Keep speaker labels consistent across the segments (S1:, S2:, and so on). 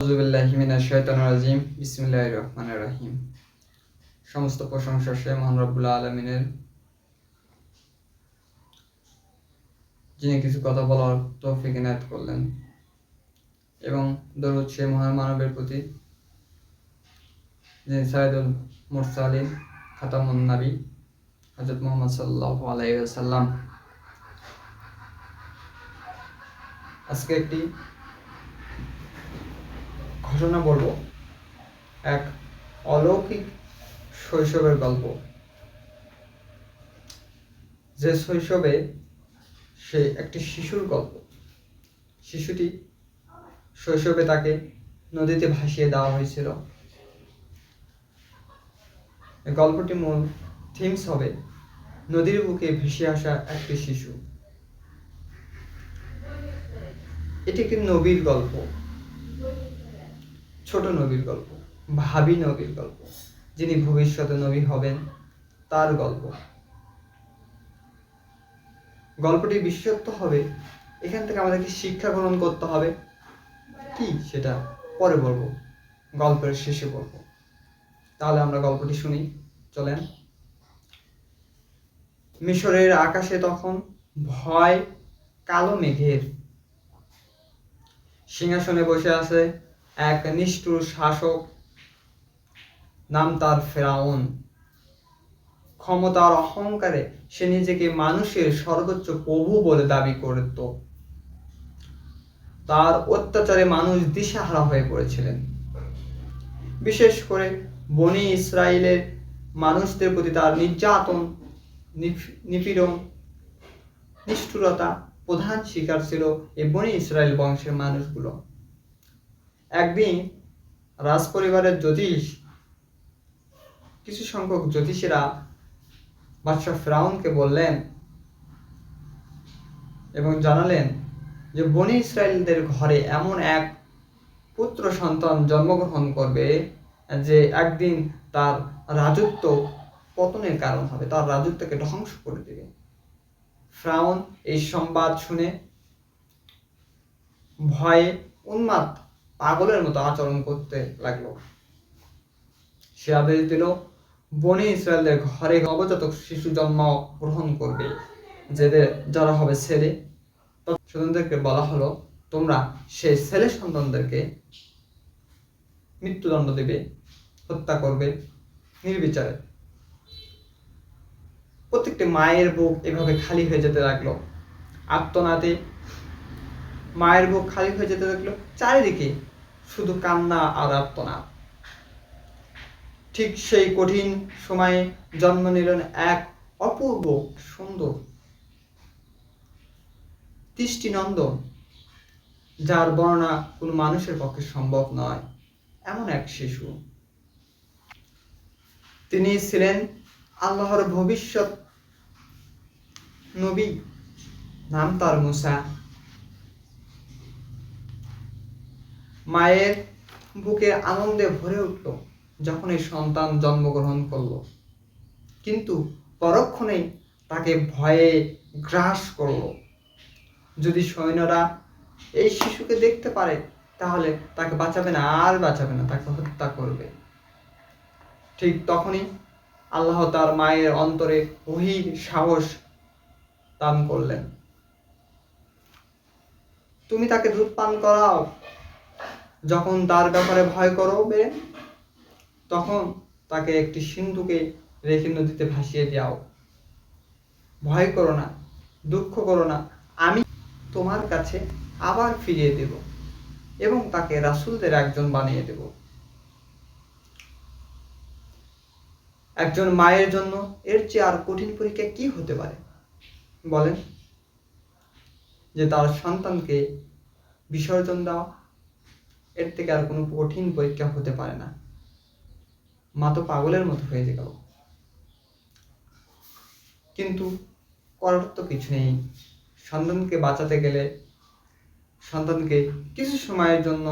S1: আউযুবিল্লাহি মিনাশ শাইতানির রাজিম। বিসমিল্লাহির রহমানির রহিম। সমস্ত প্রশংসা সে মহান রব্বুল আলামিনের, যিনি কিছু কথা বলার তৌফিক ইনায়াত করলেন, এবং দরুদ সে মহান মানবের প্রতি, যিনি সাইয়্যিদুল মুরসালিন খাতামুন নবী হযরত মুহাম্মদ সাল্লাল্লাহু আলাইহি ওয়াসাল্লাম। আজকে একটি ঘটনা বলবো, এক অলৌকিক শৈশবের গল্প। যে শৈশবে সে একটি শিশুর গল্প। শিশুটি শৈশবে তাকে নদীতে ভাসিয়ে দেওয়া হয়েছিল। গল্পটি মূল থিমস হবে নদীর বুকে ভেসে আসা একটি শিশু। এটি একটি নবীর গল্প, ছোট নবীর গল্প, ভাবী নবীর গল্প, যিনি ভবিষ্যতে নবী হবেন তার গল্প। গল্পটি বিশেষত্ব হবে, এখান থেকে আমাদেরকে শিক্ষা গ্রহণ করতে হবে। কি সেটা পরে বলবো, গল্পের শেষে বলবো। তাহলে আমরা গল্পটি শুনি, চলেন। মিশরের আকাশে তখন ভয় কালো মেঘের। সিংহাসনে বসে আছে এক নিষ্ঠুর শাসক, নাম তার ফেরাউন। ক্ষমতার অহংকারে সে নিজেকে মানুষের সর্বোচ্চ প্রভু বলে দাবি করত। তার অত্যাচারে মানুষ দিশাহারা হয়ে পড়েছিলেন। বিশেষ করে বনি ইসরায়েলের মানুষদের প্রতি তার নির্যাতন, নিপীড়ন, নিষ্ঠুরতা প্রধান শিকার ছিল এই বনি ইসরায়েল বংশের মানুষগুলো। একদিন রাজপরিবারের জ্যোতিষ, কিছু সংখ্যক জ্যোতিষীরা বাদশাহ ফেরাউনকে বললেন এবং জানালেন যে বনি ইসরায়েলদের ঘরে এমন এক পুত্র সন্তান জন্মগ্রহণ করবে যে একদিন তার রাজত্ব পতনের কারণ হবে, তার রাজত্বকে ধ্বংস করে দেবে। ফেরাউন এই সংবাদ শুনে ভয়ে উন্মাদ পাগলের মতো আচরণ করতে লাগলো। সে আদেশ দিল, বনি ইসরায়েলদের ঘরে নবজাতক শিশু জন্ম গ্রহণ করবে, যারা হবে ছেলে, সন্তানদেরকে বলা হলো তোমরা সেই ছেলে সন্তানদেরকে মৃত্যুদণ্ড দেবে, হত্যা করবে নির্বিচারে। প্রত্যেকটি মায়ের বুক এভাবে খালি হয়ে যেতে লাগলো। আর্তনাদে মায়ের বুক খালি হয়ে যেতে লাগলো, চারিদিকে শুধু কান্না আর আর্তনাদ। ঠিক সেই কঠিন সময়ে জন্ম নিলেন এক অপূর্ব সুন্দর দৃষ্টিনন্দন, যার বর্ণনা কোনো মানুষের পক্ষে সম্ভব নয়, এমন এক শিশু। তিনি ছিলেন আল্লাহর ভবিষ্যৎ নবী, নাম তার মুসা। মায়ের বুকে আনন্দে ভরে উঠল যখন এই সন্তান জন্মগ্রহণ করল, কিন্তু পরক্ষণেই তাকে ভয়ে গ্রাস করল। যদি সৈন্যরা এই শিশুকে দেখতে পারে তাহলে তাকে বাঁচাবে না, আর বাঁচাবে না, তাকে হত্যা করবে। ঠিক তখনই আল্লাহ তার মায়ের অন্তরে গভীর সাহস দান করলেন। তুমি তাকে দুধ পান করাও। যখন তার ব্যাপারে ভয় করবে তখন তাকে একটি সিন্ধুকে রেখে নদীতে ভাসিয়ে দাও। ভয় করো না, দুঃখ করো না, আমি তোমার কাছে আবার ফিরিয়ে দেব এবং তাকে রাসূলদের একজন বানিয়ে দেব। একজন মায়ের জন্য এর চেয়ে আর কঠিন পরীক্ষা কি হতে পারে বলেন? যে তার সন্তানকে বিসর্জন দেওয়া, এর থেকে আর কোনো কঠিন পরীক্ষা হতে পারে না। মা তো পাগলের মতো হয়ে গেল, কিন্তু করার তো কিছু নেই। সন্তানকে বাঁচাতে গেলে সন্তানকে কিছু সময়ের জন্য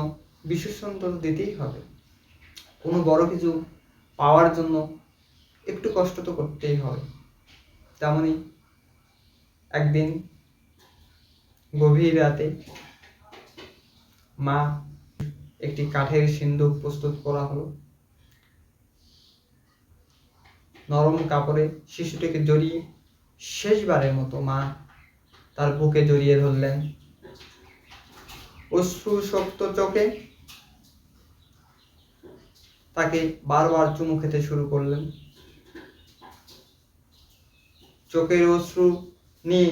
S1: বিসর্জন তো দিতেই হবে। কোনো বড় কিছু পাওয়ার জন্য একটু কষ্ট তো করতেই হবে। তেমনি একদিন গভীর রাতে মা একটি কাঠের সিন্দুক প্রস্তুত করা হলো। নরম কাপড়ে শিশুটিকে জড়িয়ে শেষবারের মতো মা তার বুকে জড়িয়ে ধরলেন। অশ্রুসক্ত চোখে তাকে বারবার চুমু খেতে শুরু করলেন। চোখের অশ্রু নিয়ে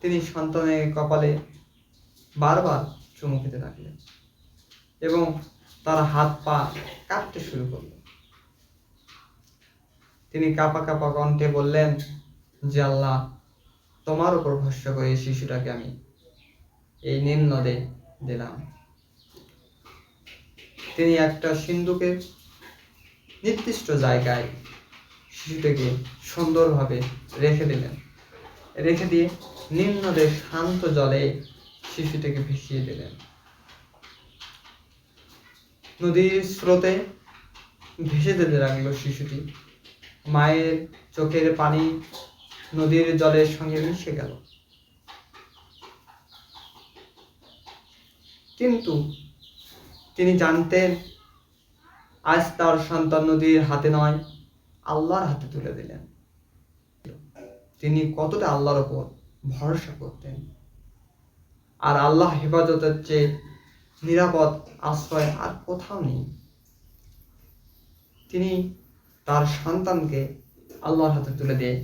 S1: তিনি সন্তানের কপালে বারবার চুমু খেতে থাকলেন এবং তার হাত পা কাঁপতে শুরু করল। তিনি কাঁপা কাঁপা কণ্ঠে বললেন যে, আল্লাহ, তোমার উপর ভরসা করে এই শিশুটাকে আমি এই নীল নদে দিলাম। তিনি একটা সিন্দুকের নির্দিষ্ট জায়গায় শিশুটিকে সুন্দরভাবে রেখে দিলেন। রেখে দিয়ে নীল নদের শান্ত জলে শিশুটিকে ভিজিয়ে দিলেন। নদীর স্রোতে ভেসে যেতে লাগলো শিশুটি। মায়ের চোখের পানি নদীর জলের সঙ্গে মিশে গেল। কিন্তু তিনি জানতেন আজ তার সন্তান নদীর হাতে নয়, আল্লাহর হাতে তুলে দিলেন। তিনি কতটা আল্লাহর উপর ভরসা করতেন। আর আল্লাহ হেফাজতের চেয়ে নিরাপদ আশ্রয় আর কোথাও নেই। তিনি তার সন্তানকে আল্লাহর হাতে তুলে দিয়ে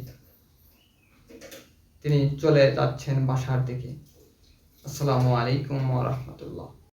S1: তিনি চলে যাচ্ছেন বাসার দিকে। আসসালামু আলাইকুম ওয়া রাহমাতুল্লাহ।